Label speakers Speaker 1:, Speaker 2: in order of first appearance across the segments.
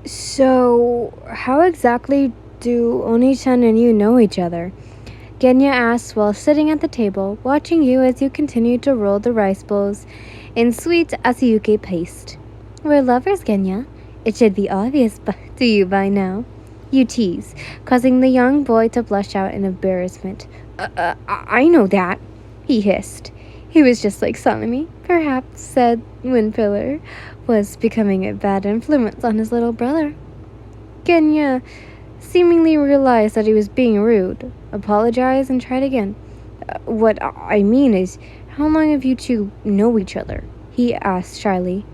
Speaker 1: So, how exactly do Oni-chan and you know each other? Genya asked while sitting at the table, watching you as you continued to roll the rice bowls in sweet Asayuki paste. We're lovers, Genya. It should be obvious to you by now. You tease, causing the young boy to blush out in embarrassment. I know that, he hissed. He was just like Sanemi, perhaps, said Windpillar, was becoming a bad influence on his little brother. Genya seemingly realized that he was being rude, apologized, and tried again. What I mean is, how long have you two know each other? He asked shyly.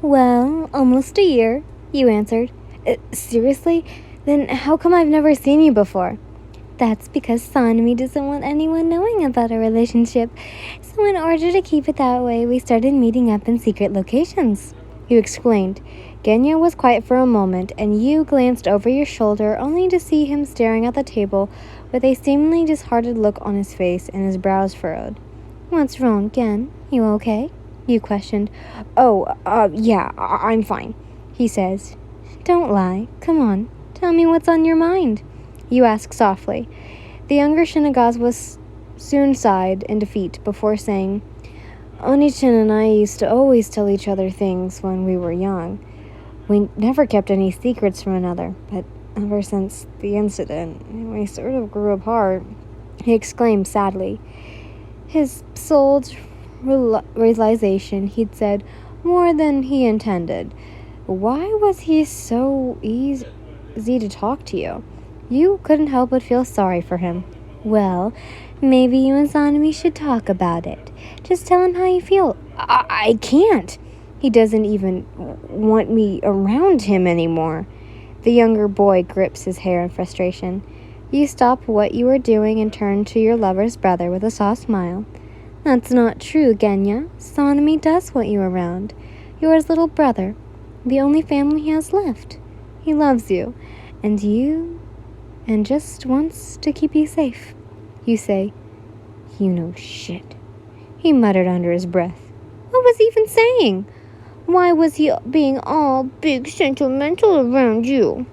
Speaker 1: Well, almost a year, you answered. Seriously? Then how come I've never seen you before? That's because Sanemi doesn't want anyone knowing about our relationship. So in order to keep it that way, we started meeting up in secret locations, you explained. Genya was quiet for a moment, and you glanced over your shoulder only to see him staring at the table with a seemingly disheartened look on his face and his brows furrowed. What's wrong, Gen? You okay? You questioned. Yeah, I'm fine, he says. Don't lie. Come on. Tell me what's on your mind, you asked softly. The younger Shinagawa soon sighed in defeat before saying, Oni-chan and I used to always tell each other things when we were young. We never kept any secrets from another, but ever since the incident, we sort of grew apart, he exclaimed sadly. His soul's realization, he'd said, more than he intended. Why was he so easy to talk to you? You couldn't help but feel sorry for him. Well, maybe you and Sanemi should talk about it. Just tell him how you feel. I can't. He doesn't even want me around him anymore. The younger boy grips his hair in frustration. You stop what you were doing and turn to your lover's brother with a soft smile. That's not true, Genya. Sanemi does want you around. You're his little brother, the only family he has left. He loves you, and just wants to keep you safe. You say, You know shit, he muttered under his breath. What was he even saying? Why was he being all big sentimental around you?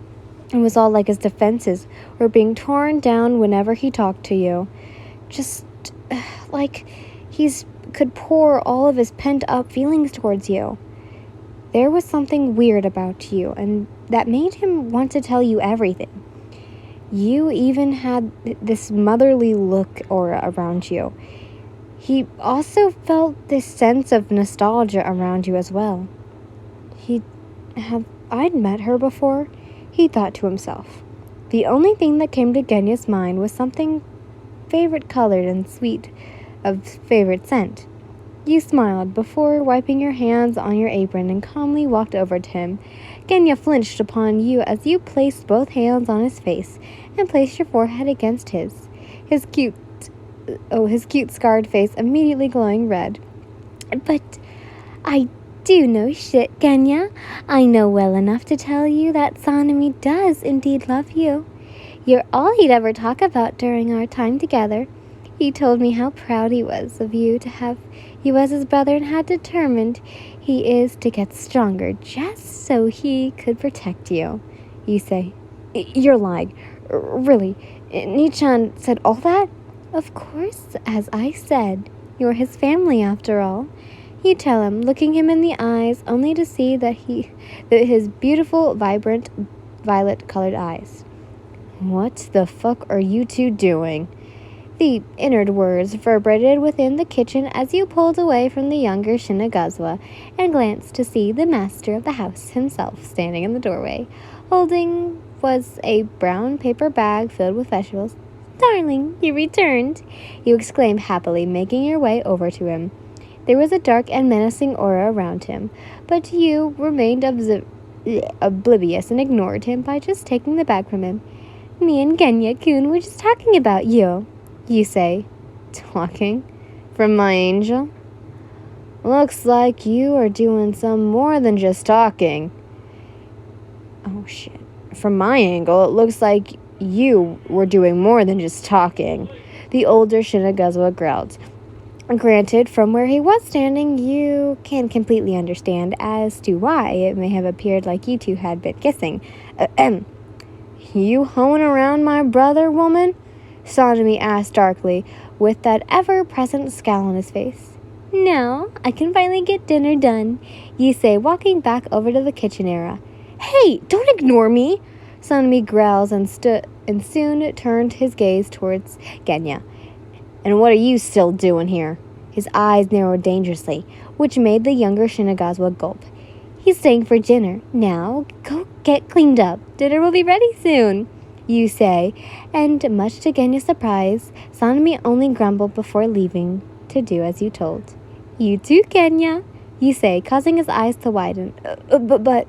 Speaker 1: It was all like his defenses were being torn down whenever he talked to you. Just like could pour all of his pent-up feelings towards you. There was something weird about you, and that made him want to tell you everything. You even had this motherly look aura around you. He also felt this sense of nostalgia around you as well. I'd met her before, he thought to himself. The only thing that came to Genya's mind was something favorite colored and sweet of favorite scent. You smiled before wiping your hands on your apron and calmly walked over to him. Genya flinched upon you as you placed both hands on his face and placed your forehead against his. His cute scarred face immediately glowing red. But I do know shit, Genya. I know well enough to tell you that Sanemi does indeed love you. You're all he'd ever talk about during our time together. He told me how proud he was of you to have you as his brother and how determined he is to get stronger just so he could protect you. You say, You're lying. Really? Nichan said all that? Of course, as I said. You're his family after all. You tell him, looking him in the eyes, only to see that his beautiful, vibrant, violet-colored eyes. What the fuck are you two doing? The inner words vibrated within the kitchen as you pulled away from the younger Shinagawa and glanced to see the master of the house himself standing in the doorway. Holding was a brown paper bag filled with vegetables. Darling, you returned, you exclaimed happily, making your way over to him. There was a dark and menacing aura around him, but you remained oblivious and ignored him by just taking the bag from him. Me and Genya-kun were just talking about you, you say. Talking? From my angel? Looks like you are doing some more than just talking. Oh shit. From my angle, it looks like you were doing more than just talking, the older Shinagawa growled. Granted, from where he was standing, you can completely understand as to why it may have appeared like you two had been kissing. Ahem. You hoeing around my brother, woman? Sanemi asked darkly, with that ever-present scowl on his face. No, I can finally get dinner done, you say, walking back over to the kitchen area. Hey, don't ignore me! Sanemi growls and soon turned his gaze towards Genya. And what are you still doing here? His eyes narrowed dangerously, which made the younger Shinagawa gulp. He's staying for dinner. Now, go get cleaned up. Dinner will be ready soon, you say, and much to Genya's surprise, Sanemi only grumbled before leaving to do as you told. You too, Genya, you say, causing his eyes to widen. But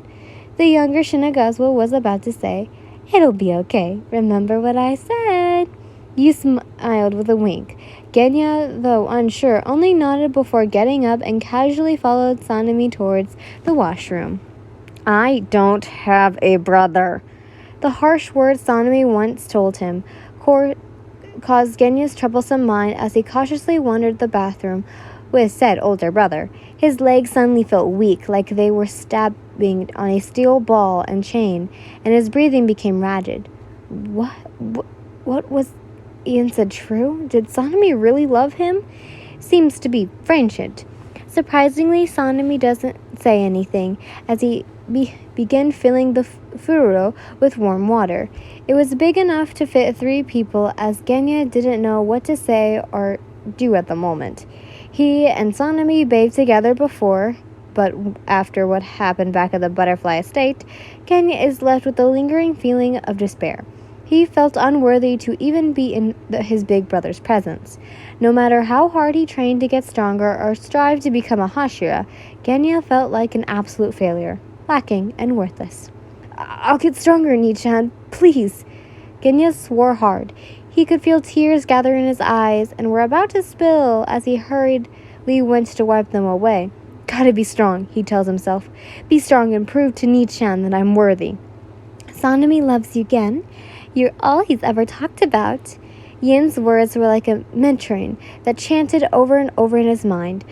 Speaker 1: the younger Shinagawa was about to say, It'll be okay. Remember what I said? You smiled with a wink. Genya, though unsure, only nodded before getting up and casually followed Sanemi towards the washroom. I don't have a brother. The harsh words Sanemi once told him caused Genya's troublesome mind as he cautiously wandered the bathroom with said older brother. His legs suddenly felt weak, like they were stabbing on a steel ball and chain, and his breathing became ragged. What was Ian said true? Did Sanemi really love him? Seems to be friendship. Surprisingly, Sanemi doesn't say anything as he began filling the fururo with warm water. It was big enough to fit 3 people as Genya didn't know what to say or do at the moment. He and Sanemi bathed together before, but after what happened back at the butterfly estate, Genya is left with a lingering feeling of despair. He felt unworthy to even be in his big brother's presence. No matter how hard he trained to get stronger or strive to become a Hashira, Genya felt like an absolute failure, lacking and worthless. I'll get stronger, Nichan, please. Genya swore hard. He could feel tears gather in his eyes and were about to spill as he hurriedly went to wipe them away. Gotta be strong, he tells himself. Be strong and prove to Nichan that I'm worthy. Sanemi loves you again. You're all he's ever talked about. Yin's words were like a mentoring that chanted over and over in his mind.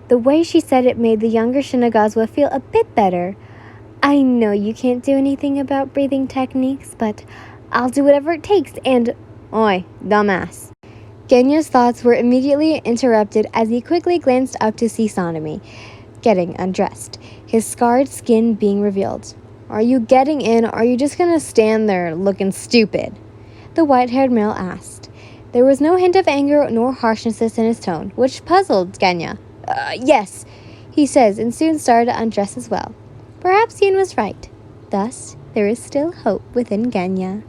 Speaker 1: The way she said it made the younger Shinagawa feel a bit better. I know you can't do anything about breathing techniques, but I'll do whatever it takes and... Oi, dumbass. Genya's thoughts were immediately interrupted as he quickly glanced up to see Sanemi getting undressed, his scarred skin being revealed. Are you getting in, or are you just gonna stand there looking stupid? The white-haired male asked. There was no hint of anger nor harshness in his tone, which puzzled Genya. Yes, he says, and soon started to undress as well. Perhaps Yin was right. Thus, there is still hope within Genya.